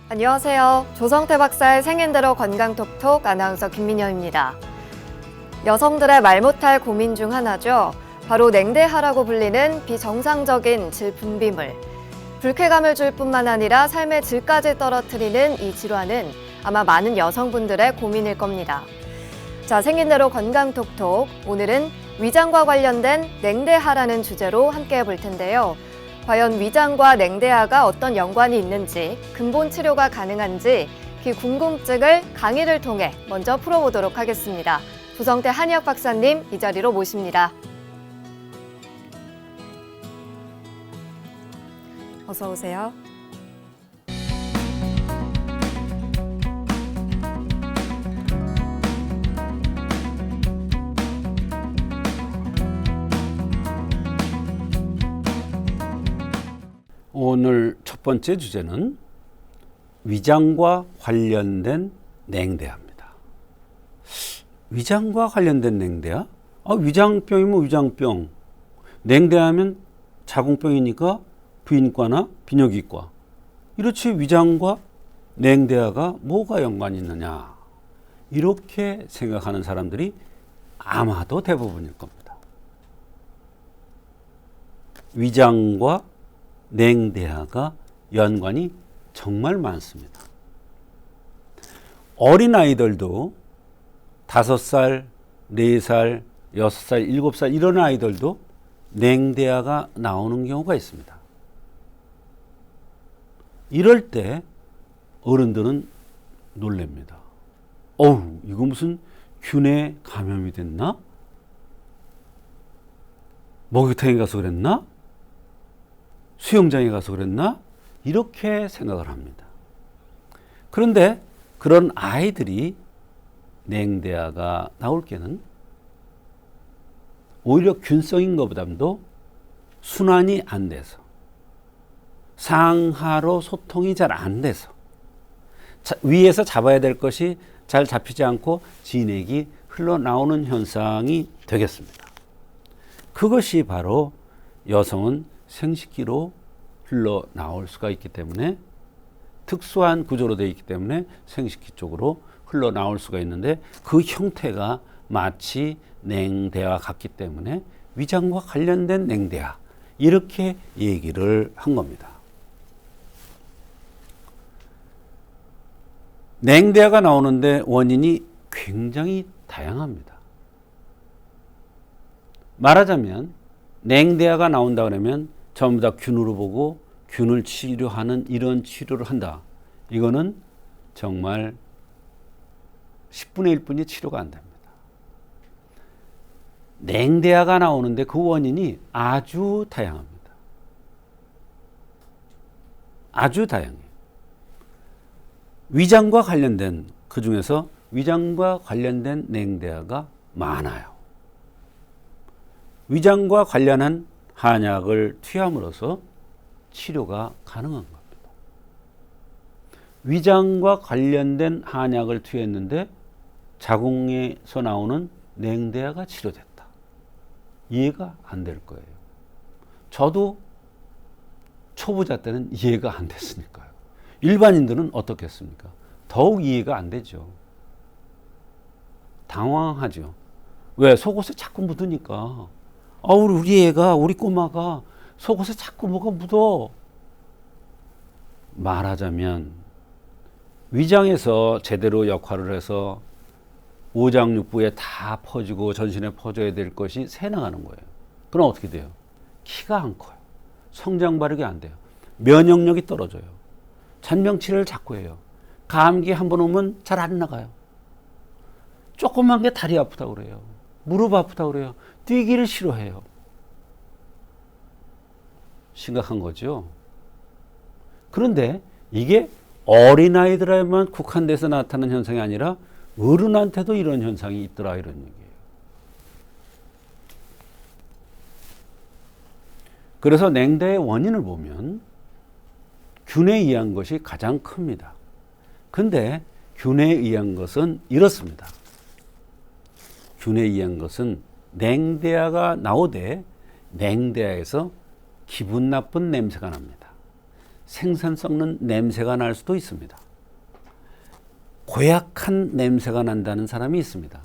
안녕하세요. 조성태 박사의 생인대로 건강톡톡 아나운서 김민영입니다. 여성들의 말 못할 고민 중 하나죠. 바로 냉대하라고 불리는 비정상적인 질 분비물. 불쾌감을 줄 뿐만 아니라 삶의 질까지 떨어뜨리는 이 질환은 아마 많은 여성분들의 고민일 겁니다. 자, 생긴대로 건강톡톡. 오늘은 위장과 관련된 냉대하라는 주제로 함께 해볼 텐데요. 과연 위장과 냉대하가 어떤 연관이 있는지, 근본 치료가 가능한지 그 궁금증을 강의를 통해 먼저 풀어보도록 하겠습니다. 조성태 한의학 박사님 이 자리로 모십니다. 어서 오세요. 오늘 첫 번째 주제는 위장과 관련된 냉대합니다. 위장과 관련된 냉대야? 위장병이면 위장병. 냉대하면 자궁병이니까 부인과나 비뇨기과. 이렇지 위장과 냉대하가 뭐가 연관이 있느냐. 이렇게 생각하는 사람들이 아마도 대부분일 겁니다. 위장과 냉대하가 연관이 정말 많습니다. 어린아이들도 5살, 4살, 6살, 7살 이런 아이들도 냉대하가 나오는 경우가 있습니다. 이럴 때 어른들은 놀랍니다. 이거 무슨 균에 감염이 됐나? 목욕탕에 가서 그랬나? 수영장에 가서 그랬나? 이렇게 생각을 합니다. 그런데 그런 아이들이 냉대하가 나올 때는 오히려 균성인 것보다도 순환이 안 돼서 상하로 소통이 잘 안 돼서 위에서 잡아야 될 것이 잘 잡히지 않고 진액이 흘러나오는 현상이 되겠습니다. 그것이 바로 여성은 생식기로 흘러나올 수가 있기 때문에 특수한 구조로 되어 있기 때문에 생식기 쪽으로 흘러나올 수가 있는데 그 형태가 마치 냉대와 같기 때문에 위장과 관련된 냉대야 이렇게 얘기를 한 겁니다. 냉대가 나오는데 원인이 굉장히 다양합니다. 말하자면 냉대가 나온다 그러면 전부 다 균으로 보고 균을 치료하는 이런 치료를 한다. 이거는 정말 10분의 1뿐이 치료가 안 됩니다. 냉대가 나오는데 그 원인이 아주 다양합니다. 아주 다양해요. 위장과 관련된 그 중에서 위장과 관련된 냉대가 많아요. 위장과 관련한 한약을 투여함으로써 치료가 가능한 겁니다. 위장과 관련된 한약을 투여했는데 자궁에서 나오는 냉대가 치료됐다. 이해가 안 될 거예요. 저도 초보자 때는 이해가 안 됐으니까요. 일반인들은 어떻겠습니까? 더욱 이해가 안 되죠. 당황하죠. 왜? 속옷에 자꾸 묻으니까. 우리 꼬마가 속옷에 자꾸 뭐가 묻어. 말하자면 위장에서 제대로 역할을 해서 오장육부에 다 퍼지고 전신에 퍼져야 될 것이 새 나가는 거예요. 그럼 어떻게 돼요? 키가 안 커요. 성장 발육이 안 돼요. 면역력이 떨어져요. 잔병치레를 자꾸 해요. 감기 한번 오면 잘 안 나가요. 조그만 게 다리 아프다고 그래요. 무릎 아프다고 그래요. 뛰기를 싫어해요. 심각한 거죠. 그런데 이게 어린아이들에만 국한돼서 나타나는 현상이 아니라 어른한테도 이런 현상이 있더라 이런 얘기예요. 그래서 냉대의 원인을 보면 균에 의한 것이 가장 큽니다. 근데 균에 의한 것은 이렇습니다. 균에 의한 것은 냉대야가 나오되 냉대야에서 기분 나쁜 냄새가 납니다. 생선 썩는 냄새가 날 수도 있습니다. 고약한 냄새가 난다는 사람이 있습니다.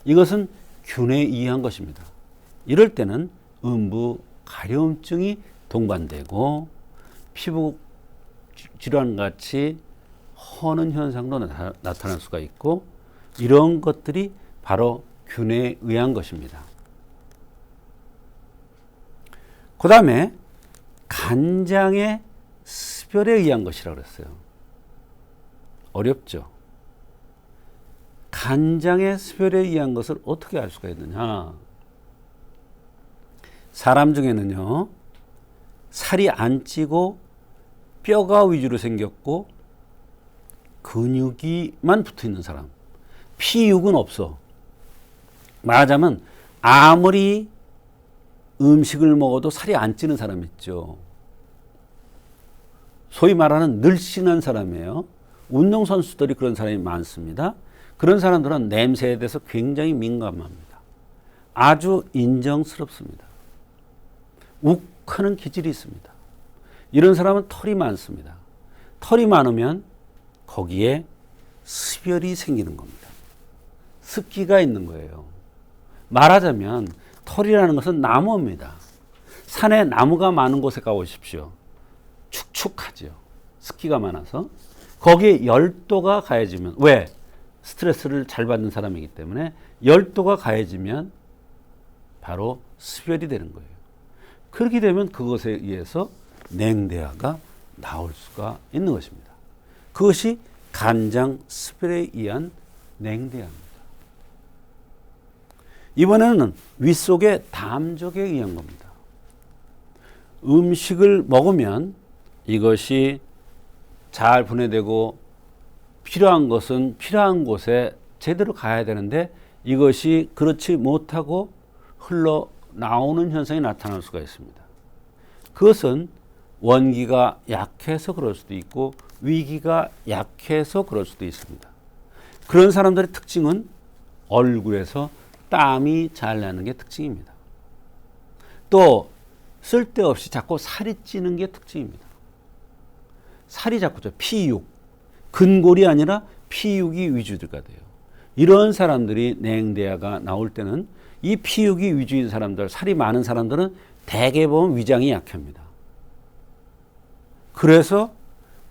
이것은 균에 의한 것입니다. 이럴 때는 음부 가려움증이 동반되고 피부 질환같이 허는 현상도 나타날 수가 있고, 이런 것들이 바로 균에 의한 것입니다. 그 다음에 간장의 습열에 의한 것이라고 그랬어요. 어렵죠? 간장의 습열에 의한 것을 어떻게 알 수가 있느냐? 사람 중에는요, 살이 안 찌고 뼈가 위주로 생겼고 근육이만 붙어 있는 사람, 피육은 없어. 말하자면 아무리 음식을 먹어도 살이 안 찌는 사람 있죠. 소위 말하는 늘씬한 사람이에요. 운동선수들이 그런 사람이 많습니다. 그런 사람들은 냄새에 대해서 굉장히 민감합니다. 아주 인정스럽습니다. 욱하는 기질이 있습니다. 이런 사람은 털이 많습니다. 털이 많으면 거기에 습열이 생기는 겁니다. 습기가 있는 거예요. 말하자면 털이라는 것은 나무입니다. 산에 나무가 많은 곳에 가보십시오. 축축하죠. 습기가 많아서. 거기에 열도가 가해지면, 왜? 스트레스를 잘 받는 사람이기 때문에 열도가 가해지면 바로 습열이 되는 거예요. 그렇게 되면 그것에 의해서 냉대화가 나올 수가 있는 것입니다. 그것이 간장 습열에 의한 냉대화입니다. 이번에는 윗속의 담적에 의한 겁니다. 음식을 먹으면 이것이 잘 분해되고 필요한 것은 필요한 곳에 제대로 가야 되는데 이것이 그렇지 못하고 흘러나오는 현상이 나타날 수가 있습니다. 그것은 원기가 약해서 그럴 수도 있고 위기가 약해서 그럴 수도 있습니다. 그런 사람들의 특징은 얼굴에서 땀이 잘 나는 게 특징입니다. 또 쓸데없이 자꾸 살이 찌는 게 특징입니다. 살이 자꾸 쪄. 피육. 근골이 아니라 피육이 위주가 돼요. 이런 사람들이 냉대화가 나올 때는 이 피육이 위주인 사람들, 살이 많은 사람들은 대개 보면 위장이 약합니다. 그래서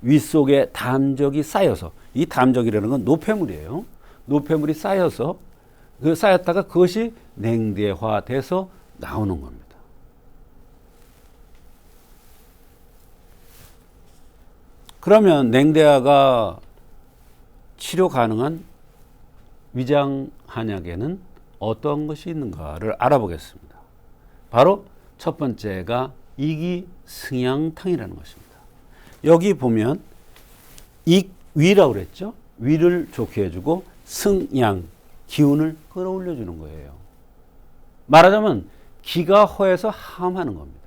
윗속에 담적이 쌓여서, 이 담적이라는 건 노폐물이에요. 노폐물이 쌓여서 쌓였다가 그것이 냉대화돼서 나오는 겁니다. 그러면 냉대화가 치료 가능한 위장 한약에는 어떤 것이 있는가를 알아보겠습니다. 바로 첫 번째가 이기승양탕이라는 것입니다. 여기 보면 위라고 그랬죠. 위를 좋게 해주고 승양, 기운을 끌어올려 주는 거예요. 말하자면 기가 허해서 함하는 겁니다.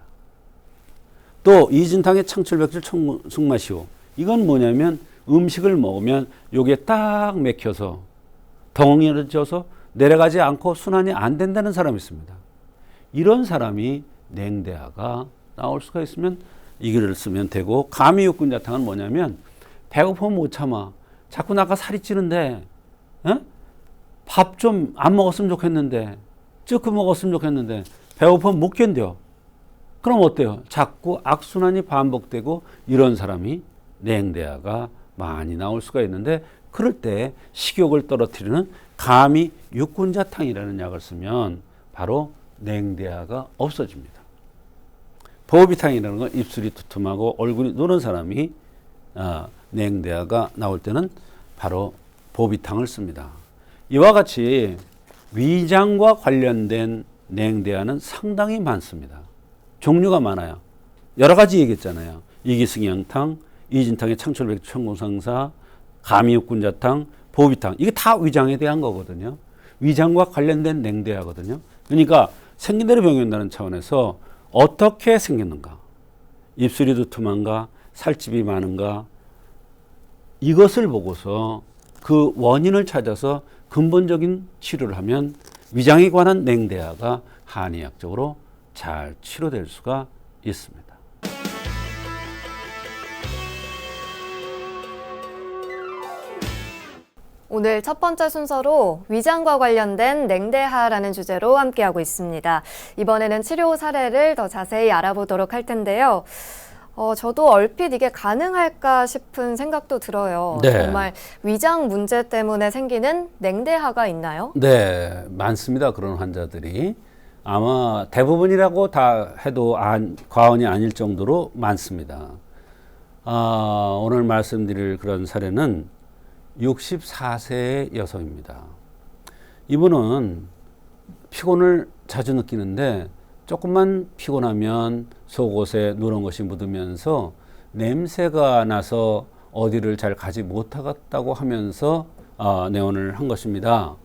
또 이진탕의 창출백질 숙마시오. 이건 뭐냐면 음식을 먹으면 요게 딱 맥혀서 덩어리를 쪄서 내려가지 않고 순환이 안 된다는 사람이 있습니다. 이런 사람이 냉대화가 나올 수가 있으면 이거를 쓰면 되고, 가미육군자탕은 뭐냐면 배고프면 못 참아. 자꾸 나가 살이 찌는데 밥 좀 안 먹었으면 좋겠는데, 찌끔 먹었으면 좋겠는데 배고프면 못 견뎌. 그럼 어때요? 자꾸 악순환이 반복되고 이런 사람이 냉대화가 많이 나올 수가 있는데, 그럴 때 식욕을 떨어뜨리는 가미 육군자탕이라는 약을 쓰면 바로 냉대화가 없어집니다. 보비탕이라는 건 입술이 두툼하고 얼굴이 노란 사람이 냉대화가 나올 때는 바로 보비탕을 씁니다. 이와 같이 위장과 관련된 냉대화는 상당히 많습니다. 종류가 많아요. 여러 가지 얘기했잖아요. 이기승양탕, 이진탕의 창출백질 천공상사, 가미육군자탕, 보비탕. 이게 다 위장에 대한 거거든요. 위장과 관련된 냉대화거든요. 그러니까 생긴 대로 병이 온다는 차원에서 어떻게 생겼는가, 입술이 두툼한가, 살집이 많은가, 이것을 보고서 그 원인을 찾아서 근본적인 치료를 하면 위장에 관한 냉대화가 한의학적으로 잘 치료될 수가 있습니다. 오늘 첫 번째 순서로 위장과 관련된 냉대하라는 주제로 함께하고 있습니다. 이번에는 치료 사례를 더 자세히 알아보도록 할 텐데요. 저도 얼핏 이게 가능할까 싶은 생각도 들어요. 네. 정말 위장 문제 때문에 생기는 냉대하가 있나요? 네, 많습니다. 그런 환자들이. 아마 대부분이라고 다 해도 과언이 아닐 정도로 많습니다. 오늘 말씀드릴 그런 사례는 64세의 여성입니다. 이분은 피곤을 자주 느끼는데 조금만 피곤하면 속옷에 누런 것이 묻으면서 냄새가 나서 어디를 잘 가지 못하겠다고 하면서 내원을 한 것입니다.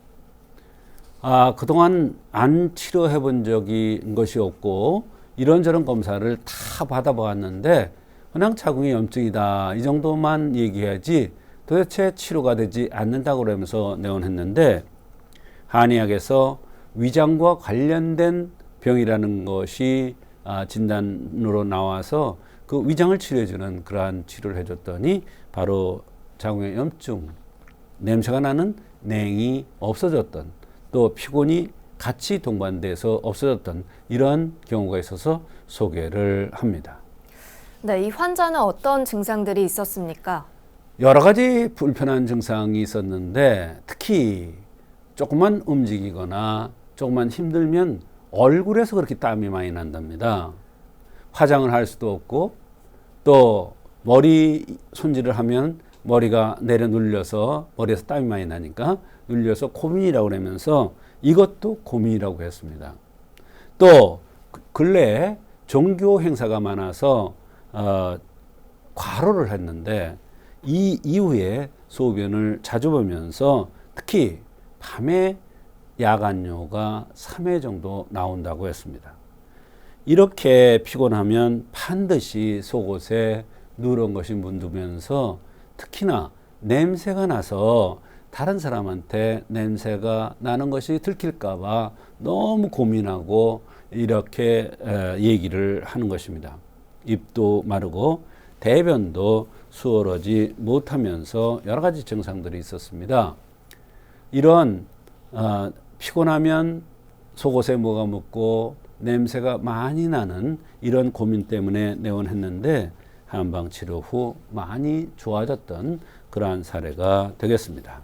그동안 안 치료해 본 적이 것이 없고 이런저런 검사를 다 받아보았는데 그냥 자궁의 염증이다 이 정도만 얘기해야지 도대체 치료가 되지 않는다고 그러면서 내원했는데 한의학에서 위장과 관련된 병이라는 것이 진단으로 나와서 그 위장을 치료해주는 그러한 치료를 해줬더니 바로 자궁의 염증, 냄새가 나는 냉이 없어졌던 또 피곤이 같이 동반돼서 없어졌던 이런 경우가 있어서 소개를 합니다. 네, 이 환자는 어떤 증상들이 있었습니까? 여러 가지 불편한 증상이 있었는데 특히 조금만 움직이거나 조금만 힘들면 얼굴에서 그렇게 땀이 많이 난답니다. 화장을 할 수도 없고 또 머리 손질을 하면 머리가 내려 눌려서 머리에서 땀이 많이 나니까 눌려서 고민이라고 그러면서 이것도 고민이라고 했습니다. 또 근래에 종교 행사가 많아서 과로를 했는데 이 이후에 소변을 자주 보면서 특히 밤에 야간뇨가 3회 정도 나온다고 했습니다. 이렇게 피곤하면 반드시 속옷에 누런 것이 묻으면서 특히나 냄새가 나서 다른 사람한테 냄새가 나는 것이 들킬까 봐 너무 고민하고 이렇게 얘기를 하는 것입니다. 입도 마르고 대변도 수월하지 못하면서 여러 가지 증상들이 있었습니다. 이런 피곤하면 속옷에 뭐가 묻고 냄새가 많이 나는 이런 고민 때문에 내원했는데 한방 치료 후 많이 좋아졌던 그러한 사례가 되겠습니다.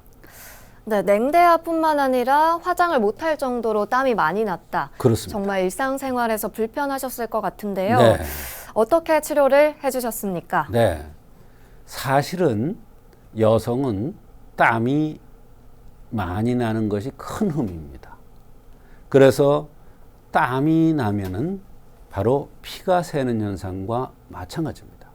네, 냉대하뿐만 아니라 화장을 못할 정도로 땀이 많이 났다. 그렇습니다. 정말 일상생활에서 불편하셨을 것 같은데요. 네. 어떻게 치료를 해주셨습니까? 네. 사실은 여성은 땀이 많이 나는 것이 큰 흠입니다. 그래서 땀이 나면은 바로 피가 새는 현상과 마찬가지입니다.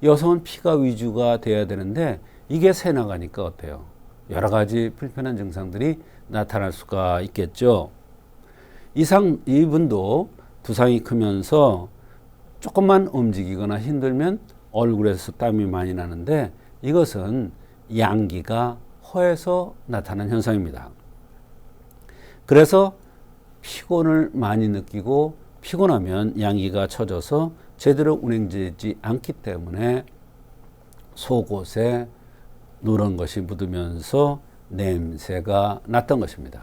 여성은 피가 위주가 돼야 되는데 이게 새 나가니까 어때요? 여러 가지 불편한 증상들이 나타날 수가 있겠죠. 이분도 두상이 크면서 조금만 움직이거나 힘들면 얼굴에서 땀이 많이 나는데 이것은 양기가 허해서 나타난 현상입니다. 그래서 피곤을 많이 느끼고 피곤하면 양기가 처져서 제대로 운행되지 않기 때문에 속옷에 누런 것이 묻으면서 냄새가 났던 것입니다.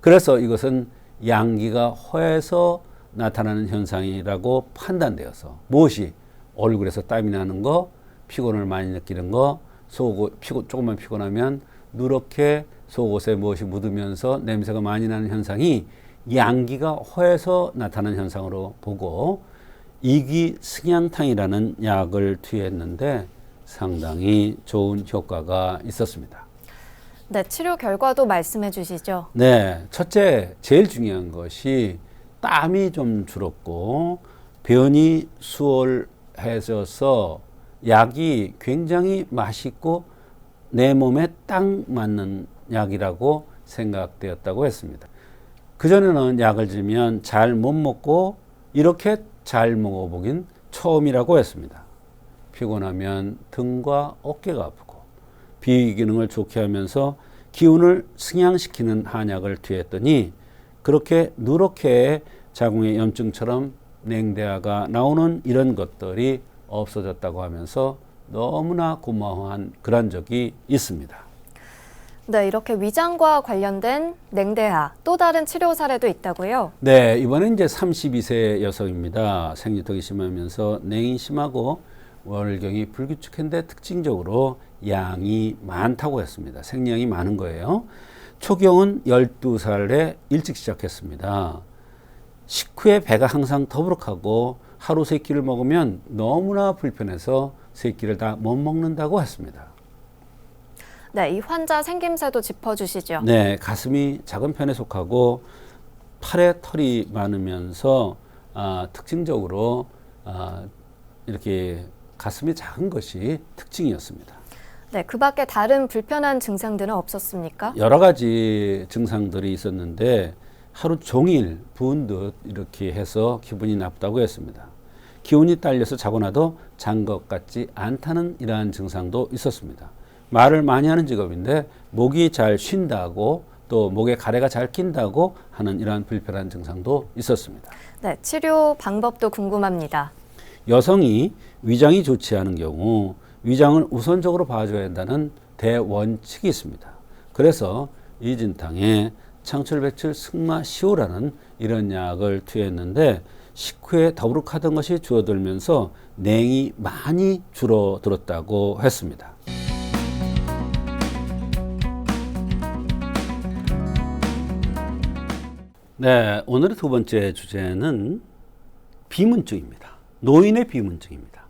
그래서 이것은 양기가 허해서 나타나는 현상이라고 판단되어서 무엇이 얼굴에서 땀이 나는 거, 피곤을 많이 느끼는 거, 조금만 피곤하면 누렇게 속옷에 무엇이 묻으면서 냄새가 많이 나는 현상이 양기가 허해서 나타나는 현상으로 보고 이기승향탕이라는 약을 투여했는데 상당히 좋은 효과가 있었습니다. 네, 치료 결과도 말씀해 주시죠. 네, 첫째, 제일 중요한 것이 땀이 좀 줄었고 변이 수월해져서 약이 굉장히 맛있고 내 몸에 딱 맞는 약이라고 생각되었다고 했습니다. 그전에는 약을 주면 잘 못 먹고 이렇게 잘 먹어보긴 처음이라고 했습니다. 피곤하면 등과 어깨가 아프고 비기능을 좋게 하면서 기운을 승향시키는 한약을 투여했더니 그렇게 누렇게 자궁의 염증처럼 냉대화가 나오는 이런 것들이 없어졌다고 하면서 너무나 고마워한 그런 적이 있습니다. 네, 이렇게 위장과 관련된 냉대하, 또 다른 치료 사례도 있다고요? 네, 이번엔 이제 32세 여성입니다. 생리통이 심하면서 냉이 심하고 월경이 불규칙한데 특징적으로 양이 많다고 했습니다. 생리량이 많은 거예요. 초경은 12살에 일찍 시작했습니다. 식후에 배가 항상 더부룩하고 하루 3끼를 먹으면 너무나 불편해서 3끼를 다 못 먹는다고 했습니다. 네, 이 환자 생김새도 짚어주시죠. 네, 가슴이 작은 편에 속하고 팔에 털이 많으면서 특징적으로 이렇게 가슴이 작은 것이 특징이었습니다. 네, 그 밖에 다른 불편한 증상들은 없었습니까? 여러 가지 증상들이 있었는데 하루 종일 부은 듯 이렇게 해서 기분이 나쁘다고 했습니다. 기운이 딸려서 자고 나도 잔 것 같지 않다는 이러한 증상도 있었습니다. 말을 많이 하는 직업인데 목이 잘 쉰다고 또 목에 가래가 잘 낀다고 하는 이러한 불편한 증상도 있었습니다. 네, 치료 방법도 궁금합니다. 여성이 위장이 좋지 않은 경우 위장을 우선적으로 봐줘야 한다는 대원칙이 있습니다. 그래서 이진탕에 창철백출 승마시오라는 이런 약을 투여했는데 식후에 더부룩하던 것이 줄어들면서 냉이 많이 줄어들었다고 했습니다. 네, 오늘의 두 번째 주제는 비문증입니다. 노인의 비문증입니다.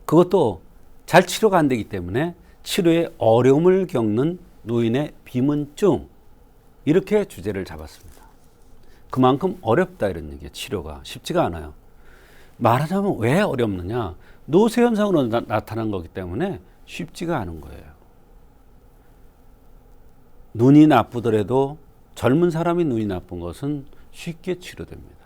그것도 잘 치료가 안 되기 때문에 치료에 어려움을 겪는 노인의 비문증, 이렇게 주제를 잡았습니다. 그만큼 어렵다 이런 얘기예요. 치료가 쉽지가 않아요. 말하자면 왜 어렵느냐? 노쇠 현상으로 나타난 거기 때문에 쉽지가 않은 거예요. 눈이 나쁘더라도 젊은 사람이 눈이 나쁜 것은 쉽게 치료됩니다.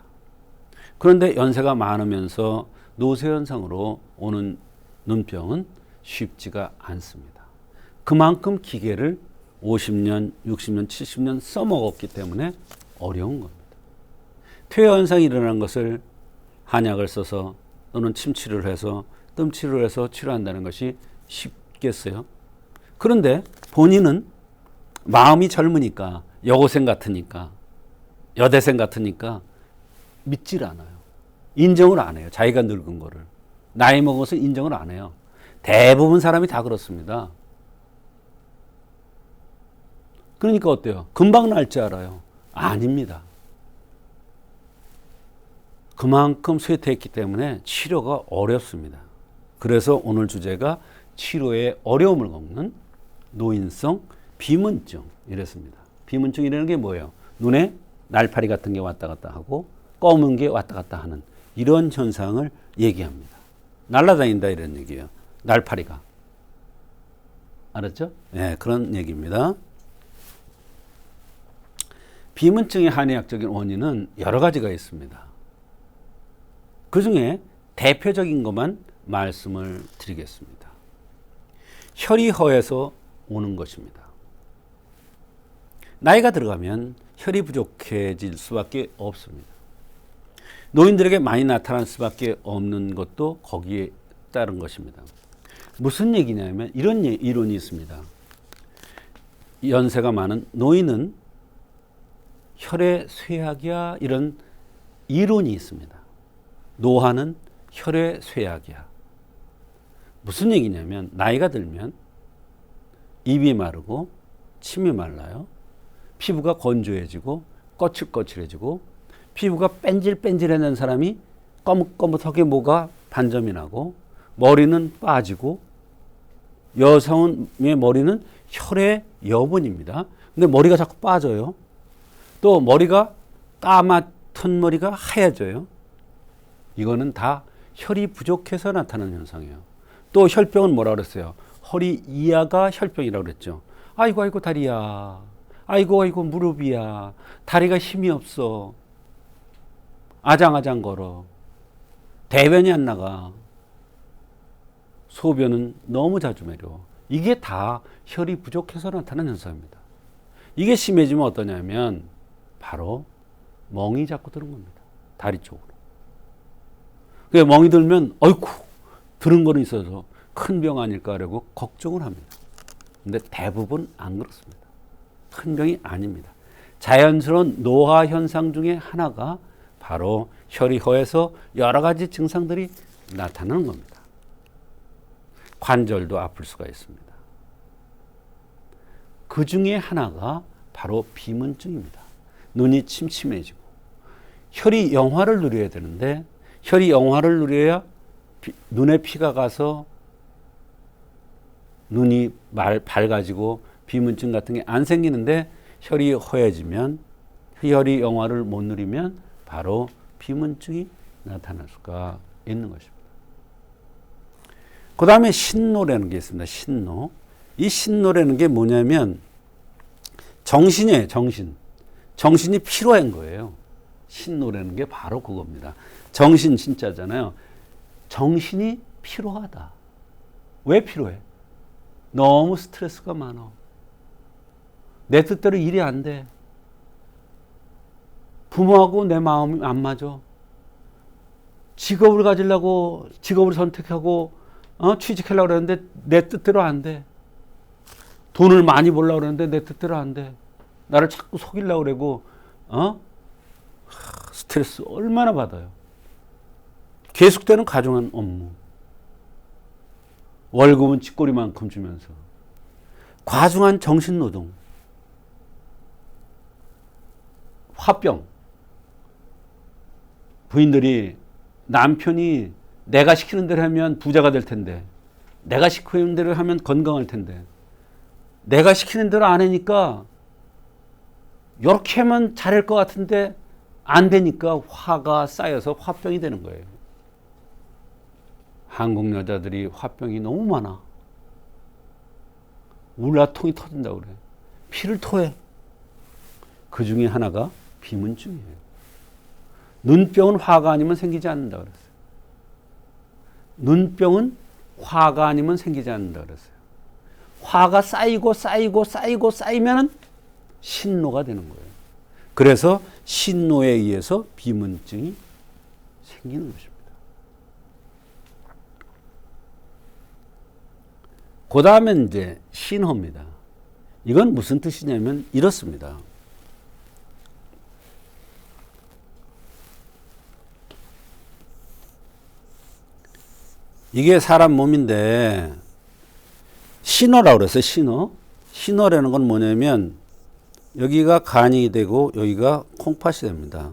그런데 연세가 많으면서 노쇠 현상으로 오는 눈병은 쉽지가 않습니다. 그만큼 기계를 50년, 60년, 70년 써먹었기 때문에 어려운 겁니다. 퇴화 현상이 일어난 것을 한약을 써서 또는 침치료를 해서 뜸치료를 해서 치료한다는 것이 쉽겠어요? 그런데 본인은 마음이 젊으니까, 여고생 같으니까, 여대생 같으니까 믿질 않아요. 인정을 안 해요. 자기가 늙은 거를. 나이 먹어서 인정을 안 해요. 대부분 사람이 다 그렇습니다. 그러니까 어때요? 금방 날 줄 알아요. 아닙니다. 그만큼 쇠퇴했기 때문에 치료가 어렵습니다. 그래서 오늘 주제가 치료에 어려움을 겪는 노인성 비문증 이랬습니다. 비문증이라는 게 뭐예요? 눈에 날파리 같은 게 왔다 갔다 하고 검은 게 왔다 갔다 하는 이런 현상을 얘기합니다. 날아다닌다 이런 얘기예요. 날파리가. 알았죠? 네, 그런 얘기입니다. 비문증의 한의학적인 원인은 여러 가지가 있습니다. 그 중에 대표적인 것만 말씀을 드리겠습니다. 혈이 허해서 오는 것입니다. 나이가 들어가면 혈이 부족해질 수밖에 없습니다. 노인들에게 많이 나타날 수밖에 없는 것도 거기에 따른 것입니다. 무슨 얘기냐면 이런 이론이 있습니다. 연세가 많은 노인은 혈의 쇠약이야 이런 이론이 있습니다. 노화는 혈의 쇠약이야. 무슨 얘기냐면 나이가 들면 입이 마르고 침이 말라요. 피부가 건조해지고 거칠거칠해지고 피부가 뺀질뺀질해낸 사람이 거뭇거뭇하게 뭐가 반점이 나고 머리는 빠지고 여성의 머리는 혈의 여분입니다. 근데 머리가 자꾸 빠져요. 또 머리가 까맣던 머리가 하얘져요. 이거는 다 혈이 부족해서 나타나는 현상이에요. 또 혈병은 뭐라 그랬어요? 허리 이하가 혈병이라고 그랬죠. 아이고 아이고 다리야. 아이고 아이고 무릎이야. 다리가 힘이 없어. 아장아장 걸어. 대변이 안 나가. 소변은 너무 자주 매려. 이게 다 혈이 부족해서 나타나는 현상입니다. 이게 심해지면 어떠냐면 바로 멍이 자꾸 드는 겁니다. 다리 쪽으로. 그래 멍이 들면 어이쿠 들은 거는 있어서 큰 병 아닐까 하려고 걱정을 합니다. 근데 대부분 안 그렇습니다. 큰 병이 아닙니다. 자연스러운 노화 현상 중에 하나가 바로 혈이 허해서 여러 가지 증상들이 나타나는 겁니다. 관절도 아플 수가 있습니다. 그 중에 하나가 바로 비문증입니다. 눈이 침침해지고 혈이 영화를 누려야 되는데 혈이 영화를 누려야 눈에 피가 가서 눈이 밝아지고 비문증 같은 게 안 생기는데 혈이 허해지면 혈이 영화를 못 누리면 바로 비문증이 나타날 수가 있는 것입니다. 그 다음에 신노라는 게 있습니다. 신노. 이 신노라는 게 뭐냐면 정신이에요. 정신이 피로한 거예요. 신노라는 게 바로 그겁니다. 정신 진짜잖아요. 정신이 피로하다. 왜 피로해? 너무 스트레스가 많아. 내 뜻대로 일이 안 돼. 부모하고 내 마음이 안 맞아. 직업을 가지려고 직업을 선택하고 취직하려고 그러는데 내 뜻대로 안 돼. 돈을 많이 벌려고 그러는데 내 뜻대로 안 돼. 나를 자꾸 속이려고 그러고 스트레스 얼마나 받아요. 계속되는 가정한 업무. 월급은 쥐꼬리만큼 주면서 과중한 정신노동. 화병. 부인들이 남편이 내가 시키는 대로 하면 부자가 될 텐데 내가 시키는 대로 하면 건강할 텐데 내가 시키는 대로 안 하니까 이렇게 하면 잘할 것 같은데 안 되니까 화가 쌓여서 화병이 되는 거예요. 한국 여자들이 화병이 너무 많아. 울라통이 터진다고 그래. 피를 토해. 그 중에 하나가 비문증이에요. 눈병은 화가 아니면 생기지 않는다 그랬어요. 눈병은 화가 아니면 생기지 않는다 그랬어요. 화가 쌓이면 신노가 되는 거예요. 그래서 신노에 의해서 비문증이 생기는 것입니다. 그 다음에 이제 신호입니다. 이건 무슨 뜻이냐면 이렇습니다. 이게 사람 몸인데 신호라고 그랬어요. 신호라는 건 뭐냐면 여기가 간이 되고 여기가 콩팥이 됩니다.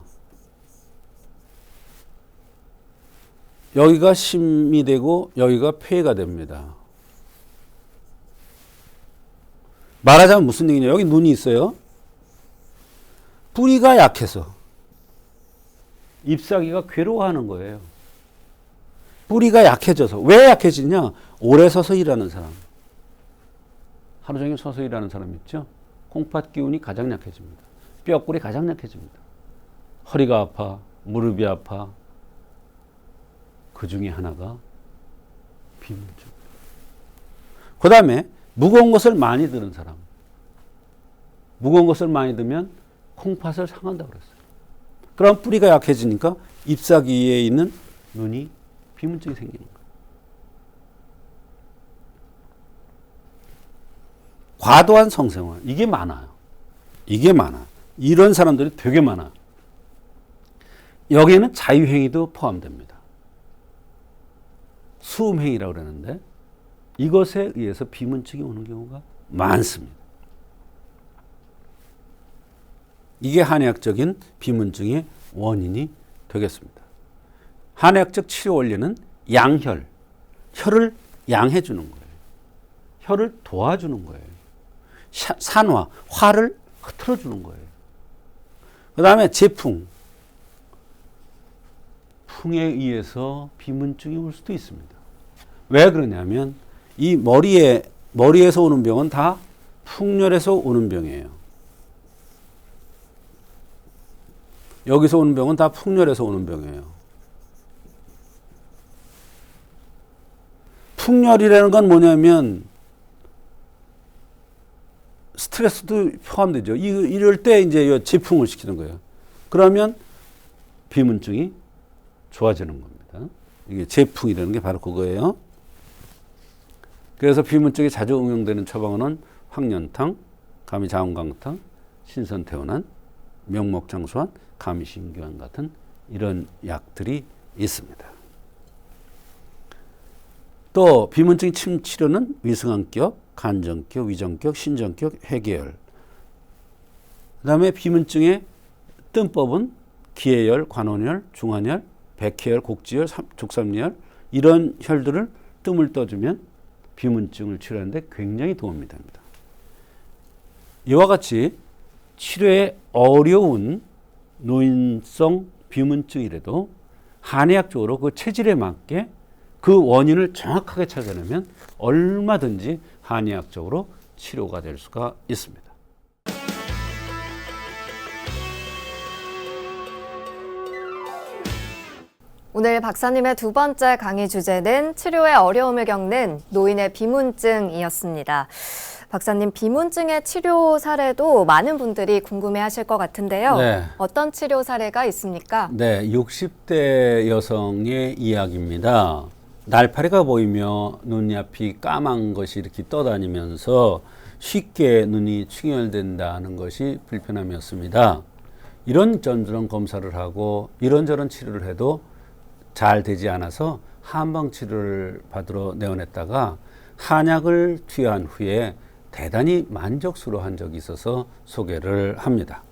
여기가 심이 되고 여기가 폐가 됩니다. 말하자면 무슨 얘기냐. 여기 눈이 있어요. 뿌리가 약해서 잎사귀가 괴로워하는 거예요. 뿌리가 약해져서. 왜 약해지냐? 오래 서서 일하는 사람. 하루 종일 서서 일하는 사람 있죠? 콩팥 기운이 가장 약해집니다. 뼈골이 가장 약해집니다. 허리가 아파, 무릎이 아파. 그 중에 하나가 비문증. 그 다음에 무거운 것을 많이 드는 사람. 무거운 것을 많이 들면 콩팥을 상한다고 그랬어요. 그럼 뿌리가 약해지니까 잎사귀에 있는 눈이 비문증이 생기는 거예요. 과도한 성생활. 이게 많아요. 이런 사람들이 되게 많아요. 여기에는 자유행위도 포함됩니다. 수음행위라고 그러는데 이것에 의해서 비문증이 오는 경우가 많습니다. 이게 한의학적인 비문증의 원인이 되겠습니다. 한의학적 치료 원리는 양혈, 혈을 양해주는 거예요. 혈을 도와주는 거예요. 산화, 화를 흐트러주는 거예요. 그 다음에 재풍, 풍에 의해서 비문증이 올 수도 있습니다. 왜 그러냐면 이 머리에서 오는 병은 다 풍열에서 오는 병이에요. 여기서 오는 병은 다 풍열에서 오는 병이에요. 풍열이라는 건 뭐냐면 스트레스도 포함되죠. 이럴 때 이제 재풍을 시키는 거예요. 그러면 비문증이 좋아지는 겁니다. 이게 재풍이라는 게 바로 그거예요. 그래서 비문증에 자주 응용되는 처방은 황련탕, 감이자원강탕, 신선태원안, 명목장수환, 감이신규환 같은 이런 약들이 있습니다. 또 비문증 침 치료는 위승환격, 간정격, 위정격, 신정격, 해계열. 그 다음에 비문증의 뜸법은 기해열, 관원열, 중환열, 백해열, 곡지열, 족삼리열 이런 혈들을 뜸을 떠주면 비문증을 치료하는데 굉장히 도움이 됩니다. 이와 같이 치료에 어려운 노인성 비문증이라도 한의학적으로 그 체질에 맞게 그 원인을 정확하게 찾아내면 얼마든지 한의학적으로 치료가 될 수가 있습니다. 오늘 박사님의 두 번째 강의 주제는 치료에 어려움을 겪는 노인의 비문증이었습니다. 박사님, 비문증의 치료 사례도 많은 분들이 궁금해하실 것 같은데요. 네. 어떤 치료 사례가 있습니까? 네, 60대 여성의 이야기입니다. 날파리가 보이며 눈앞이 까만 것이 이렇게 떠다니면서 쉽게 눈이 충혈된다는 것이 불편함이었습니다. 이런저런 검사를 하고 이런저런 치료를 해도 잘 되지 않아서 한방 치료를 받으러 내원했다가 한약을 투여한 후에 대단히 만족스러워한 적이 있어서 소개를 합니다.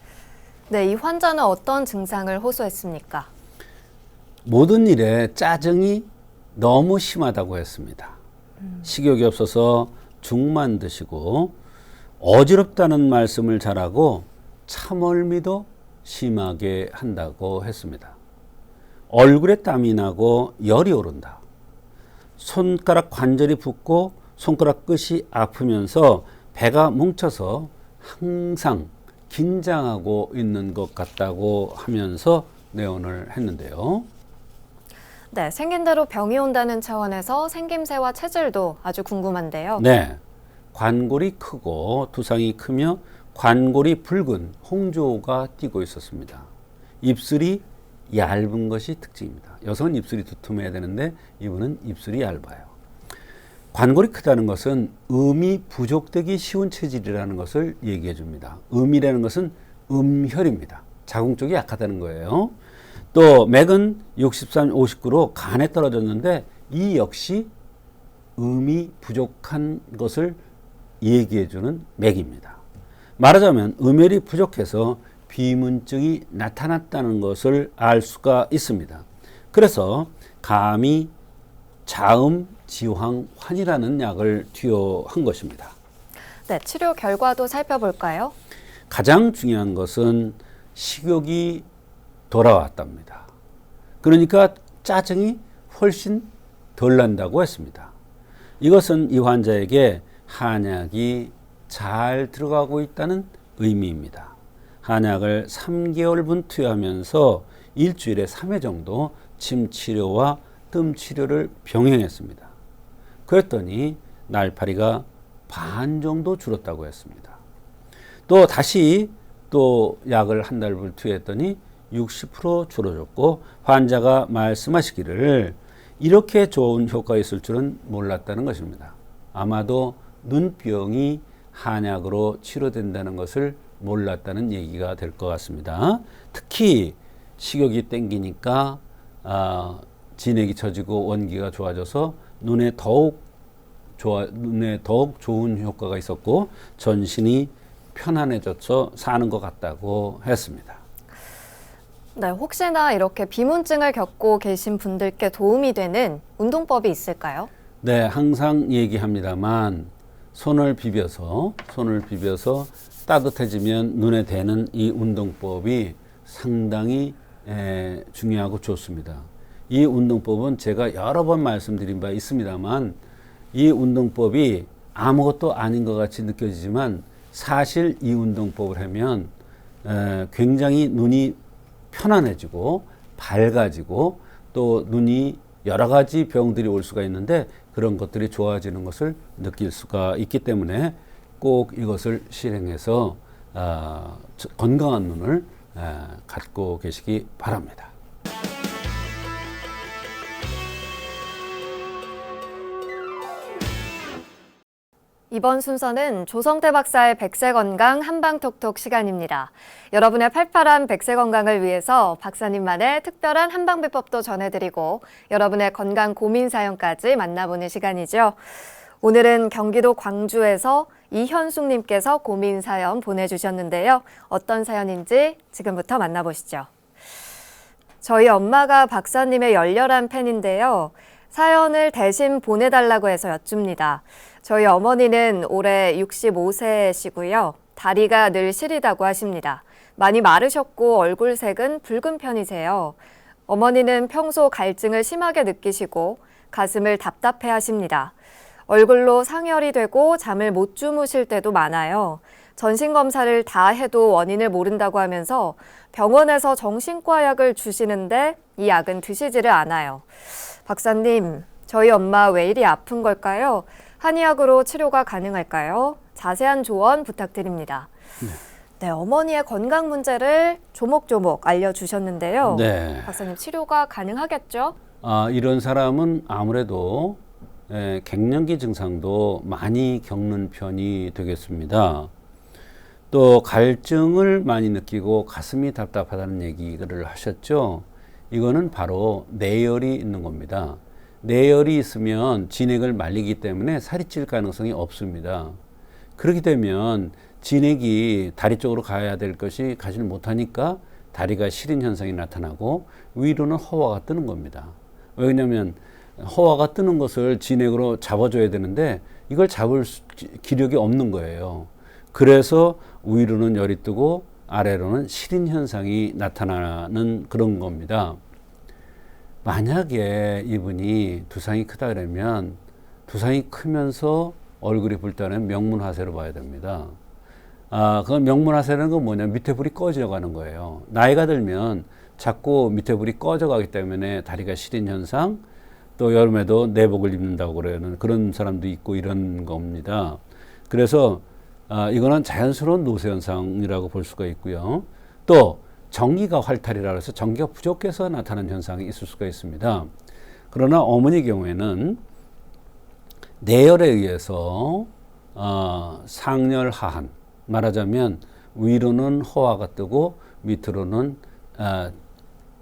네, 이 환자는 어떤 증상을 호소했습니까? 모든 일에 짜증이 너무 심하다고 했습니다. 식욕이 없어서 죽만 드시고 어지럽다는 말씀을 잘하고 참을미도 심하게 한다고 했습니다. 얼굴에 땀이 나고 열이 오른다. 손가락 관절이 붓고 손가락 끝이 아프면서 배가 뭉쳐서 항상 긴장하고 있는 것 같다고 하면서 내원을 했는데요. 네, 생긴 대로 병이 온다는 차원에서 생김새와 체질도 아주 궁금한데요. 네, 관골이 크고 두상이 크며 관골이 붉은 홍조가 띄고 있었습니다. 입술이 얇은 것이 특징입니다. 여성은 입술이 두툼해야 되는데 이분은 입술이 얇아요. 관골이 크다는 것은 음이 부족되기 쉬운 체질이라는 것을 얘기해 줍니다. 음이라는 것은 음혈입니다. 자궁 쪽이 약하다는 거예요. 또 맥은 63, 59로 간에 떨어졌는데 이 역시 음이 부족한 것을 얘기해 주는 맥입니다. 말하자면 음혈이 부족해서 비문증이 나타났다는 것을 알 수가 있습니다. 그래서 감히 자음 지황환이라는 약을 투여한 것입니다. 네, 치료 결과도 살펴볼까요? 가장 중요한 것은 식욕이 돌아왔답니다. 그러니까 짜증이 훨씬 덜 난다고 했습니다. 이것은 이 환자에게 한약이 잘 들어가고 있다는 의미입니다. 한약을 3개월분 투여하면서 일주일에 3회 정도 침 치료와 뜸 치료를 병행했습니다. 그랬더니 날파리가 반 정도 줄었다고 했습니다. 또 다시 또 약을 한 달분 투여했더니 60% 줄어졌고 환자가 말씀하시기를 이렇게 좋은 효과가 있을 줄은 몰랐다는 것입니다. 아마도 눈병이 한약으로 치료된다는 것을 몰랐다는 얘기가 될 것 같습니다. 특히 식욕이 땡기니까 진액이 처지고 원기가 좋아져서 눈에 더욱 좋은 효과가 있었고 전신이 편안해져서 사는 것 같다고 했습니다. 네, 혹시나 이렇게 비문증을 겪고 계신 분들께 도움이 되는 운동법이 있을까요? 네, 항상 얘기합니다만 손을 비벼서 따뜻해지면 눈에 대는 이 운동법이 상당히 중요하고 좋습니다. 이 운동법은 제가 여러 번 말씀드린 바 있습니다만 이 운동법이 아무것도 아닌 것 같이 느껴지지만 사실 이 운동법을 하면 굉장히 눈이 편안해지고 밝아지고 또 눈이 여러 가지 병들이 올 수가 있는데 그런 것들이 좋아지는 것을 느낄 수가 있기 때문에 꼭 이것을 실행해서 건강한 눈을 갖고 계시기 바랍니다. 이번 순서는 조성태 박사의 백세건강 한방톡톡 시간입니다. 여러분의 팔팔한 백세건강을 위해서 박사님만의 특별한 한방비법도 전해드리고 여러분의 건강 고민 사연까지 만나보는 시간이죠. 오늘은 경기도 광주에서 이현숙님께서 고민 사연 보내주셨는데요. 어떤 사연인지 지금부터 만나보시죠. 저희 엄마가 박사님의 열렬한 팬인데요. 사연을 대신 보내달라고 해서 여쭙니다. 저희 어머니는 올해 65세시고요. 다리가 늘 시리다고 하십니다. 많이 마르셨고 얼굴색은 붉은 편이세요. 어머니는 평소 갈증을 심하게 느끼시고 가슴을 답답해 하십니다. 얼굴로 상열이 되고 잠을 못 주무실 때도 많아요. 전신검사를 다 해도 원인을 모른다고 하면서 병원에서 정신과 약을 주시는데 이 약은 드시지를 않아요. 박사님, 저희 엄마 왜 이리 아픈 걸까요? 한의학으로 치료가 가능할까요? 자세한 조언 부탁드립니다. 네, 어머니의 건강 문제를 조목조목 알려주셨는데요. 네. 박사님, 치료가 가능하겠죠? 이런 사람은 아무래도 갱년기 증상도 많이 겪는 편이 되겠습니다. 또 갈증을 많이 느끼고 가슴이 답답하다는 얘기를 하셨죠. 이거는 바로 뇌열이 있는 겁니다. 뇌열이 있으면 진액을 말리기 때문에 살이 찔 가능성이 없습니다. 그렇게 되면 진액이 다리 쪽으로 가야 될 것이 가지를 못하니까 다리가 시린 현상이 나타나고 위로는 허화가 뜨는 겁니다. 왜냐하면 허화가 뜨는 것을 진액으로 잡아줘야 되는데 이걸 잡을 기력이 없는 거예요. 그래서 위로는 열이 뜨고 아래로는 시린 현상이 나타나는 그런 겁니다. 만약에 이분이 두상이 크다 그러면 두상이 크면서 얼굴이 붉다는 명문화세로 봐야 됩니다. 그건 명문화세라는 건 뭐냐, 밑에 불이 꺼져가는 거예요. 나이가 들면 자꾸 밑에 불이 꺼져가기 때문에 다리가 시린 현상, 또 여름에도 내복을 입는다고 그러는 그런 사람도 있고 이런 겁니다. 그래서 이거는 자연스러운 노쇠 현상이라고 볼 수가 있고요. 또 전기가 활탈이라고 해서 전기가 부족해서 나타나는 현상이 있을 수가 있습니다. 그러나 어머니 경우에는 내열에 의해서 상열 하한, 말하자면 위로는 허화가 뜨고 밑으로는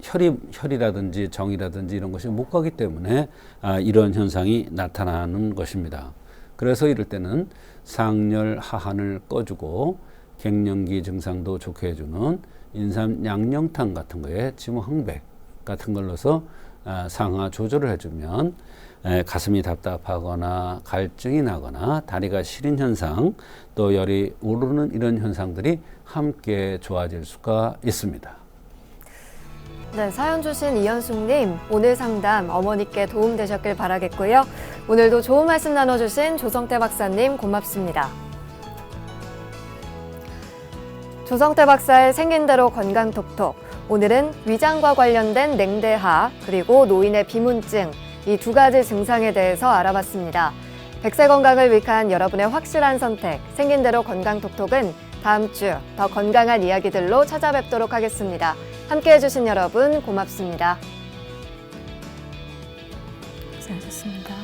혈이라든지 정이라든지 이런 것이 못 가기 때문에 이런 현상이 나타나는 것입니다. 그래서 이럴 때는 상열 하한을 꺼주고 갱년기 증상도 좋게 해주는 인삼 양념탕 같은 거에 지무항백 같은 걸 넣어서 상하 조절을 해주면 가슴이 답답하거나 갈증이 나거나 다리가 시린 현상, 또 열이 오르는 이런 현상들이 함께 좋아질 수가 있습니다. 네, 사연 주신 이현숙님, 오늘 상담 어머니께 도움되셨길 바라겠고요. 오늘도 좋은 말씀 나눠주신 조성태 박사님 고맙습니다. 조성태 박사의 생긴 대로 건강톡톡. 오늘은 위장과 관련된 냉대하, 그리고 노인의 비문증, 이 두 가지 증상에 대해서 알아봤습니다. 백세 건강을 위한 여러분의 확실한 선택, 생긴 대로 건강톡톡은 다음 주 더 건강한 이야기들로 찾아뵙도록 하겠습니다. 함께해 주신 여러분 고맙습니다. 고생하셨습니다.